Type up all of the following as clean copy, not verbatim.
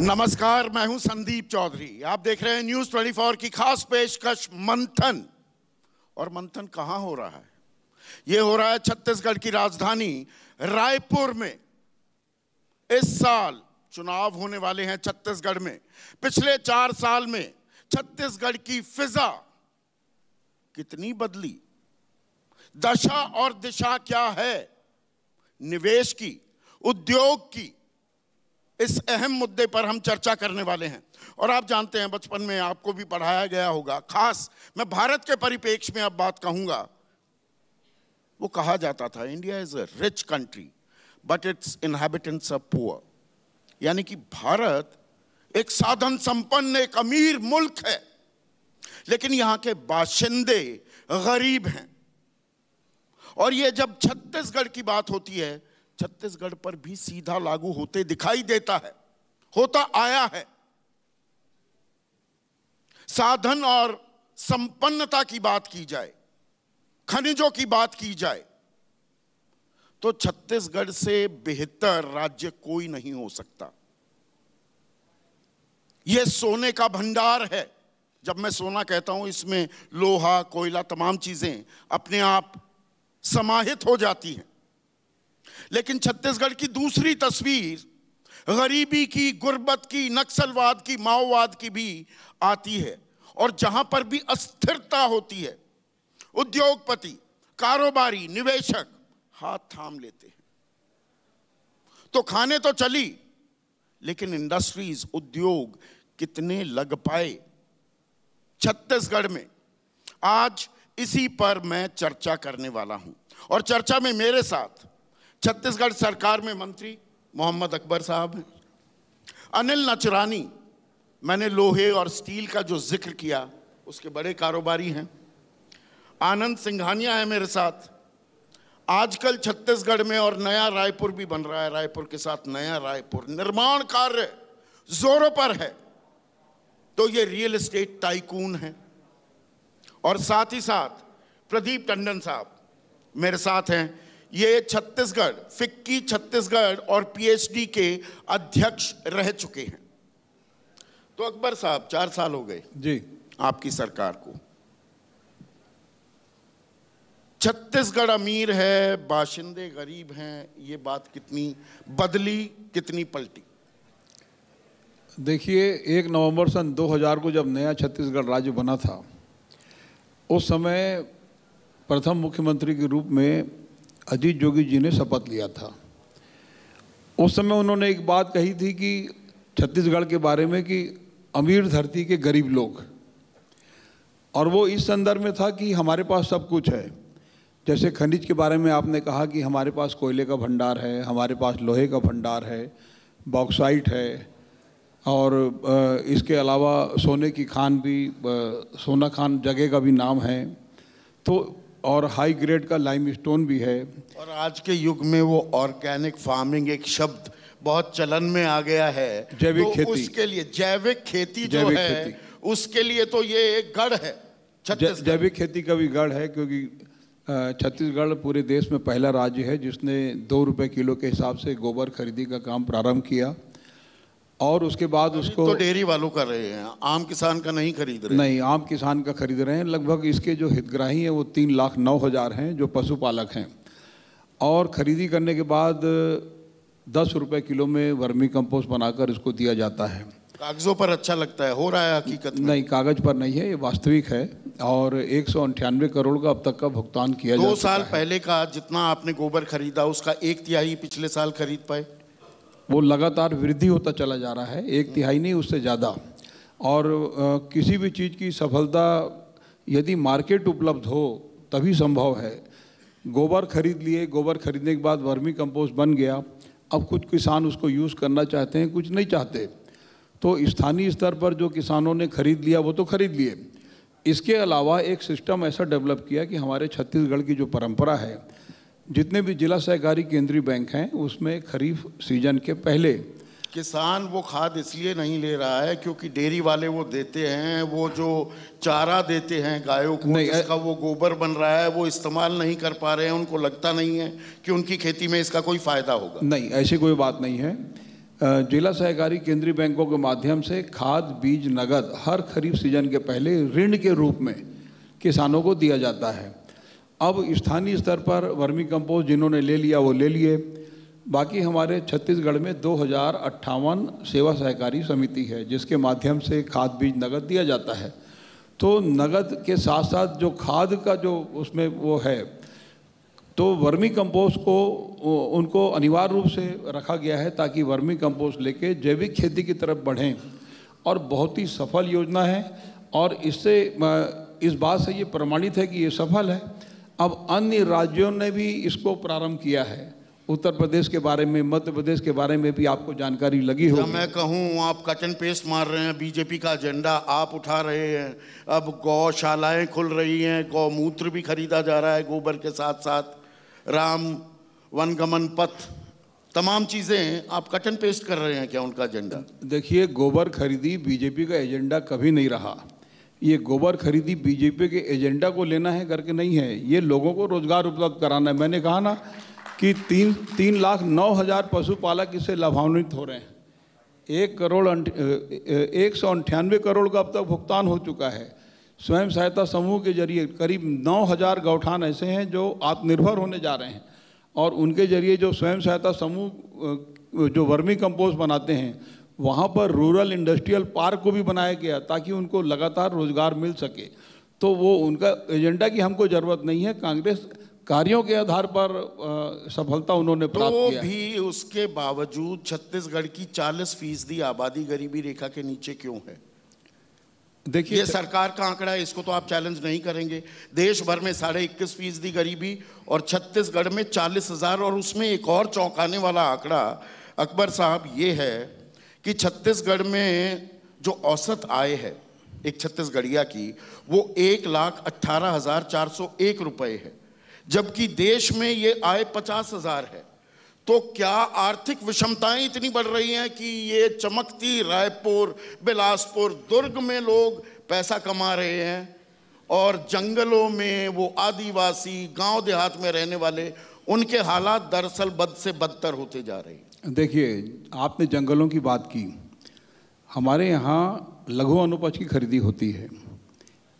नमस्कार, मैं हूं संदीप चौधरी। आप देख रहे हैं न्यूज़ 24 की खास पेशकश मंथन। और मंथन कहां हो रहा है? यह हो रहा है छत्तीसगढ़ की राजधानी रायपुर में। इस साल चुनाव होने वाले हैं छत्तीसगढ़ में। पिछले 4 साल में छत्तीसगढ़ की फिजा कितनी बदली, दशा और दिशा क्या है निवेश की, उद्योग की, इस अहम मुद्दे पर हम चर्चा करने वाले हैं। और आप जानते हैं, बचपन में आपको भी पढ़ाया गया होगा, खास मैं भारत के परिप्रेक्ष्य में अब बात कहूंगा। वो कहा जाता था India is a rich country but its inhabitants are poor. यानी कि भारत एक साधन संपन्न, एक अमीर मुल्क है, लेकिन यहां के बाशिंदे गरीब हैं। और ये जब छत्तीसगढ़ की बात होती है, छत्तीसगढ़ पर भी सीधा लागू होते दिखाई देता है, होता आया है। साधन और संपन्नता की बात की जाए, खनिजों की बात की जाए, तो छत्तीसगढ़ से बेहतर राज्य कोई नहीं हो सकता। यह सोने का भंडार है। जब मैं सोना कहता हूं, इसमें लोहा, कोयला, तमाम चीजें अपने आप समाहित हो जाती हैं। लेकिन छत्तीसगढ़ की दूसरी तस्वीर गरीबी की, गुर्बत की, नक्सलवाद की, माओवाद की भी आती है। और जहां पर भी अस्थिरता होती है, उद्योगपति, कारोबारी, निवेशक हाथ थाम लेते हैं। तो खाने तो चली, लेकिन इंडस्ट्रीज, उद्योग कितने लग पाए छत्तीसगढ़ में? आज इसी पर मैं चर्चा करने वाला हूं। और चर्चा में मेरे साथ छत्तीसगढ़ सरकार में मंत्री मोहम्मद अकबर साहब हैं, अनिल नचरानी, मैंने लोहे और स्टील का जो जिक्र किया उसके बड़े कारोबारी हैं, आनंद सिंघानिया है मेरे साथ। आजकल छत्तीसगढ़ में और नया रायपुर भी बन रहा है, रायपुर के साथ नया रायपुर, निर्माण कार्य जोरों पर है। तो ये रियल एस्टेट टाइकून है। और साथ ही साथ प्रदीप टंडन साहब मेरे साथ हैं। ये छत्तीसगढ़, फिक्की छत्तीसगढ़ और पीएचडी के अध्यक्ष रह चुके हैं। तो अकबर साहब, 4 साल हो गए जी आपकी सरकार को। छत्तीसगढ़ अमीर है, बाशिंदे गरीब हैं, ये बात कितनी बदली, कितनी पलटी? देखिए, 1 नवंबर सन 2000 को जब नया छत्तीसगढ़ राज्य बना था, उस समय प्रथम मुख्यमंत्री के रूप में अजीत जोगी जी ने शपथ लिया था। उस समय उन्होंने एक बात कही थी कि छत्तीसगढ़ के बारे में कि अमीर धरती के गरीब लोग, और वो इस संदर्भ में था कि हमारे पास सब कुछ है। जैसे खनिज के बारे में आपने कहा कि हमारे पास कोयले का भंडार है, हमारे पास लोहे का भंडार है, बॉक्साइट है, और इसके अलावा सोने की खान भी, सोना खान जगह का भी नाम है, तो और हाई ग्रेड का लाइमस्टोन भी है। और आज के युग में वो ऑर्गेनिक फार्मिंग एक शब्द बहुत चलन में आ गया है, जैविक तो खेती, उसके लिए जैविक खेती जो है, उसके लिए तो ये एक गढ़ है छत्तीसगढ़। जैविक खेती का भी गढ़ है, क्योंकि छत्तीसगढ़ पूरे देश में पहला राज्य है जिसने 2 रुपये किलो के हिसाब से गोबर खरीदी का काम प्रारंभ किया। और उसके बाद उसको तो डेयरी वालों कर रहे हैं, आम किसान का नहीं खरीद रहे। नहीं, आम किसान का खरीद रहे हैं। लगभग इसके जो हितग्राही हैं वो 3,09,000 हैं जो पशुपालक हैं। और खरीदी करने के बाद 10 रुपये किलो में वर्मी कंपोस्ट बनाकर इसको दिया जाता है। कागजों पर अच्छा लगता है, हो रहा है हकीकत में? नहीं, कागज पर नहीं है, ये वास्तविक है। और 198 करोड़ का अब तक का भुगतान किया जा चुका है। 2 साल पहले का जितना आपने गोबर खरीदा, उसका 1/3 पिछले साल खरीद पाए? वो लगातार वृद्धि होता चला जा रहा है, 1/3 नहीं, उससे ज़्यादा। और किसी भी चीज़ की सफलता यदि मार्केट उपलब्ध हो तभी संभव है। गोबर खरीद लिए, गोबर खरीदने के बाद वर्मी कंपोस्ट बन गया। अब कुछ किसान उसको यूज़ करना चाहते हैं, कुछ नहीं चाहते। तो स्थानीय स्तर पर जो किसानों ने खरीद लिया वो तो खरीद लिए। इसके अलावा एक सिस्टम ऐसा डेवलप किया कि हमारे छत्तीसगढ़ की जो परंपरा है, जितने भी जिला सहकारी केंद्रीय बैंक हैं उसमें खरीफ सीजन के पहले किसान वो खाद इसलिए नहीं ले रहा है क्योंकि डेयरी वाले वो देते हैं, वो जो चारा देते हैं गायों को, जिसका वो गोबर बन रहा है, वो इस्तेमाल नहीं कर पा रहे हैं। उनको लगता नहीं है कि उनकी खेती में इसका कोई फ़ायदा होगा। नहीं, ऐसी कोई बात नहीं है। जिला सहकारी केंद्रीय बैंकों के माध्यम से खाद बीज नगद हर खरीफ सीजन के पहले ऋण के रूप में किसानों को दिया जाता है। अब स्थानीय स्तर पर वर्मी कंपोस्ट जिन्होंने ले लिया वो ले लिए। बाकी हमारे छत्तीसगढ़ में 2058 सेवा सहकारी समिति है जिसके माध्यम से खाद बीज नगद दिया जाता है। तो नगद के साथ साथ जो खाद का जो उसमें वो है, तो वर्मी कंपोस्ट को उनको अनिवार्य रूप से रखा गया है ताकि वर्मी कंपोस्ट लेके जैविक खेती की तरफ बढ़ें, और बहुत ही सफल योजना है। और इससे इस बात से ये प्रमाणित है कि ये सफल है। अब अन्य राज्यों ने भी इसको प्रारंभ किया है। उत्तर प्रदेश के बारे में, मध्य प्रदेश के बारे में भी आपको जानकारी लगी होगी। मैं कहूँ आप कट एंड पेस्ट मार रहे हैं, बीजेपी का एजेंडा आप उठा रहे हैं। अब गौशालाएं खुल रही हैं, गौमूत्र भी खरीदा जा रहा है गोबर के साथ साथ, राम वनगमन पथ, तमाम चीज़ें आप कट एंड पेस्ट कर रहे हैं क्या उनका एजेंडा? देखिए, गोबर खरीदी बीजेपी का एजेंडा कभी नहीं रहा। ये गोबर खरीदी बीजेपी के एजेंडा को लेना है करके नहीं है, ये लोगों को रोजगार उपलब्ध कराना है। मैंने कहा ना कि 3,09,000 पशुपालक इससे लाभान्वित हो रहे हैं। 198 करोड़ का अब तक भुगतान हो चुका है। स्वयं सहायता समूह के जरिए करीब 9,000 गौठान ऐसे हैं जो आत्मनिर्भर होने जा रहे हैं, और उनके जरिए जो स्वयं सहायता समूह जो वर्मी कंपोस्ट बनाते हैं, वहाँ पर रूरल इंडस्ट्रियल पार्क को भी बनाया गया ताकि उनको लगातार रोजगार मिल सके। तो वो उनका एजेंडा की हमको ज़रूरत नहीं है, कांग्रेस कार्यों के आधार पर सफलता उन्होंने प्राप्त किया। तो भी उसके बावजूद छत्तीसगढ़ की 40% आबादी गरीबी रेखा के नीचे क्यों है? देखिए, ये सरकार का आंकड़ा है, इसको तो आप चैलेंज नहीं करेंगे। देश भर में 21.5% गरीबी और छत्तीसगढ़ में 40,000। और उसमें एक और चौंकाने वाला आंकड़ा अकबर साहब ये है कि छत्तीसगढ़ में जो औसत आय है एक छत्तीसगढ़िया की, वो 1,18,401 रुपये है, जबकि देश में ये आय 50,000 है। तो क्या आर्थिक विषमताएं इतनी बढ़ रही हैं कि ये चमकती रायपुर, बिलासपुर, दुर्ग में लोग पैसा कमा रहे हैं और जंगलों में वो आदिवासी गांव देहात में रहने वाले, उनके हालात दरअसल बद से बदतर होते जा रहे हैं? देखिए, आपने जंगलों की बात की। हमारे यहाँ लघु अनुपज की खरीदी होती है।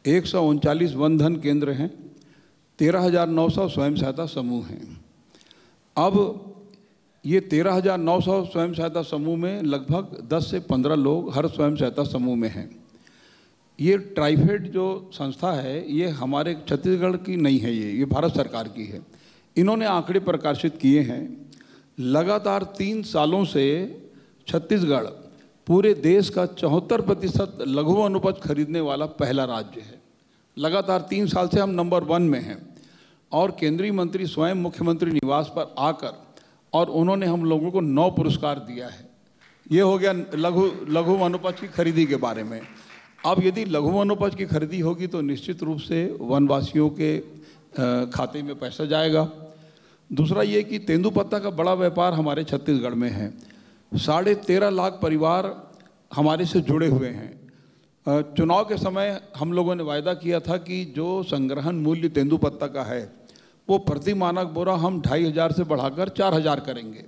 139 वन धन केंद्र हैं, 13,900 स्वयं सहायता समूह हैं। अब ये 13,900 स्वयं सहायता समूह में लगभग 10 से 15 लोग हर स्वयं सहायता समूह में हैं। ये ट्राइफेड जो संस्था है, ये हमारे छत्तीसगढ़ की नहीं है, ये भारत सरकार की है। इन्होंने आंकड़े प्रकाशित किए हैं। लगातार 3 सालों से छत्तीसगढ़ पूरे देश का 74% लघु अनुपज खरीदने वाला पहला राज्य है। लगातार 3 साल से हम नंबर 1 में हैं। और केंद्रीय मंत्री स्वयं मुख्यमंत्री निवास पर आकर और उन्होंने हम लोगों को 9 पुरस्कार दिया है। ये हो गया लघु वनोपज की खरीदी के बारे में। अब यदि लघु वनोपज की खरीदी होगी तो निश्चित रूप से वनवासियों के खाते में पैसा जाएगा। दूसरा ये कि तेंदुपत्ता का बड़ा व्यापार हमारे छत्तीसगढ़ में है। 13.5 लाख परिवार हमारे से जुड़े हुए हैं। चुनाव के समय हम लोगों ने वायदा किया था कि जो संग्रहण मूल्य तेंदुपत्ता का है वो प्रति मानक बोरा हम 2,500 से बढ़ाकर 4,000 करेंगे।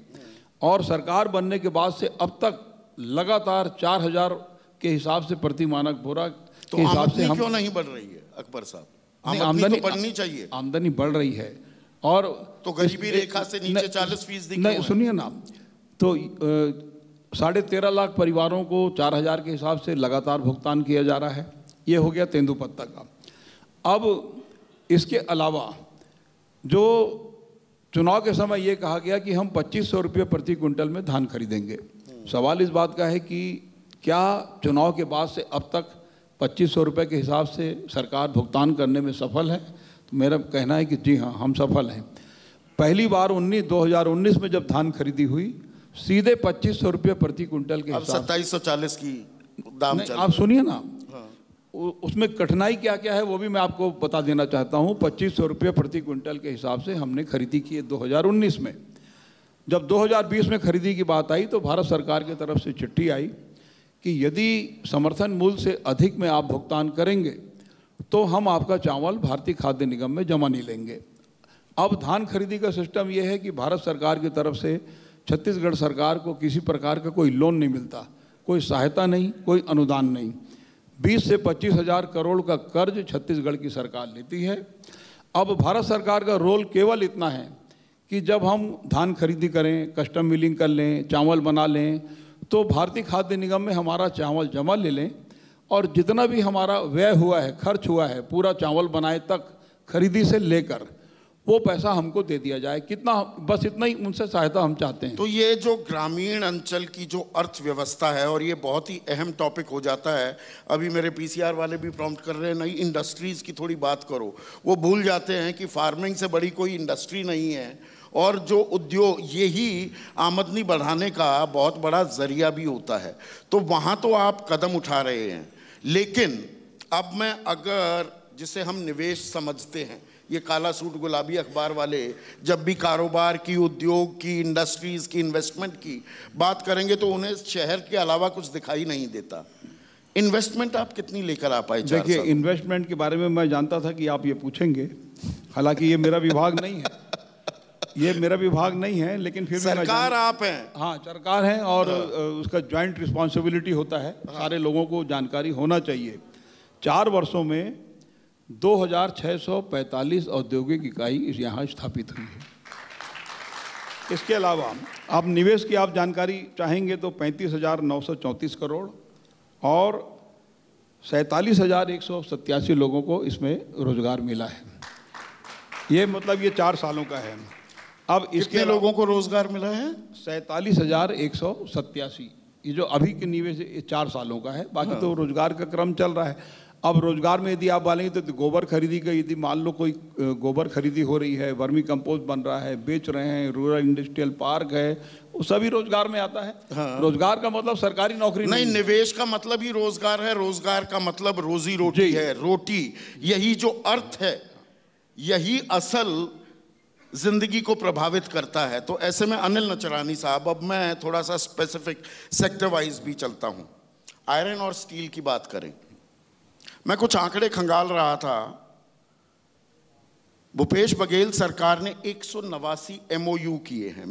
और सरकार बनने के बाद से अब तक लगातार 4,000 के हिसाब से प्रति मानक बोरा के हिसाब से हम क्यों नहीं बढ़ रही है अकबर साहब? आमदनी तो बढ़नी चाहिए। आमदनी बढ़ रही है। और तो गरीबी रेखा से नीचे 40% नहीं, सुनिए ना, तो 13.5 लाख परिवारों को 4,000 के हिसाब से लगातार भुगतान किया जा रहा है। ये हो गया तेंदुपत्ता का। अब इसके अलावा जो चुनाव के समय ये कहा गया कि हम 2,500 रुपये प्रति क्विंटल में धान खरीदेंगे। सवाल इस बात का है कि क्या चुनाव के बाद से अब तक 2,500 रुपये के हिसाब से सरकार भुगतान करने में सफल है? तो मेरा कहना है कि जी हाँ, हम सफल हैं। पहली बार 2019 में जब धान खरीदी हुई, सीधे 2,500 रुपये प्रति क्विंटल के हिसाब। 2,740 की दाम चल। आप सुनिए ना, उसमें कठिनाई क्या क्या है वो भी मैं आपको बता देना चाहता हूँ। 2,500 रुपये प्रति क्विंटल के हिसाब से हमने खरीदी की है 2019 में। जब 2020 में खरीदी की बात आई तो भारत सरकार की तरफ से चिट्ठी आई कि यदि समर्थन मूल्य से अधिक में आप भुगतान करेंगे तो हम आपका चावल भारतीय खाद्य निगम में जमा नहीं लेंगे। अब धान खरीदी का सिस्टम यह है कि भारत सरकार की तरफ से छत्तीसगढ़ सरकार को किसी प्रकार का कोई लोन नहीं मिलता, कोई सहायता नहीं, कोई अनुदान नहीं। 20 से 25 हज़ार करोड़ का कर्ज छत्तीसगढ़ की सरकार लेती है। अब भारत सरकार का रोल केवल इतना है कि जब हम धान खरीदी करें, कस्टम मिलिंग कर लें, चावल बना लें, तो भारतीय खाद्य निगम में हमारा चावल जमा ले लें और जितना भी हमारा व्यय हुआ है, खर्च हुआ है, पूरा चावल बनाए तक खरीदी से लेकर वो पैसा हमको दे दिया जाए। कितना, बस इतना ही उनसे सहायता हम चाहते हैं। तो ये जो ग्रामीण अंचल की जो अर्थव्यवस्था है, और ये बहुत ही अहम टॉपिक हो जाता है, अभी मेरे पीसीआर वाले भी प्रॉम्प्ट कर रहे हैं, नई इंडस्ट्रीज़ की थोड़ी बात करो। वो भूल जाते हैं कि फार्मिंग से बड़ी कोई इंडस्ट्री नहीं है, और जो उद्योग यही आमदनी बढ़ाने का बहुत बड़ा जरिया भी होता है। तो वहाँ तो आप कदम उठा रहे हैं, लेकिन अब मैं अगर जिसे हम निवेश समझते हैं, ये काला सूट गुलाबी अखबार वाले जब भी कारोबार की, उद्योग की, इंडस्ट्रीज़ की, इन्वेस्टमेंट की बात करेंगे तो उन्हें शहर के अलावा कुछ दिखाई नहीं देता। इन्वेस्टमेंट आप कितनी लेकर आ पाए? देखिए, इन्वेस्टमेंट के बारे में मैं जानता था कि आप ये पूछेंगे, हालांकि ये मेरा विभाग नहीं है, ये मेरा विभाग नहीं है, लेकिन फिर सरकार आप हैं। हाँ, सरकार है और उसका जॉइंट रिस्पॉन्सिबिलिटी होता है। सारे लोगों को जानकारी होना चाहिए। 4 वर्षों में 2645 औद्योगिक इकाई यहाँ स्थापित हुई है। इसके अलावा आप निवेश की आप जानकारी चाहेंगे तो 35,934 करोड़ और 47,187 लोगों को इसमें रोजगार मिला है। ये मतलब ये 4 सालों का है। अब इसके लोगों को रोजगार मिला है? 47,187। ये जो अभी के निवेश 4 सालों का है, बाकी तो रोजगार का क्रम चल रहा है। अब रोजगार में यदि आप बोलेंगे तो गोबर खरीदी का, यदि मान लो कोई गोबर खरीदी हो रही है, वर्मी कंपोस्ट बन रहा है, बेच रहे हैं, रूरल इंडस्ट्रियल पार्क है, वो सभी रोजगार में आता है। हाँ। रोजगार का मतलब सरकारी नौकरी नहीं, निवेश का मतलब ही रोजगार है, रोजगार का मतलब रोजी रोटी है, रोटी। यही जो अर्थ है, यही असल जिंदगी को प्रभावित करता है। तो ऐसे में अनिल नचरानी साहब, अब मैं थोड़ा सा स्पेसिफिक सेक्टर वाइज भी चलता हूं। आयरन और स्टील की बात करें, मैं कुछ आंकड़े खंगाल रहा था। भूपेश बघेल सरकार ने 189 MOU किए हैं।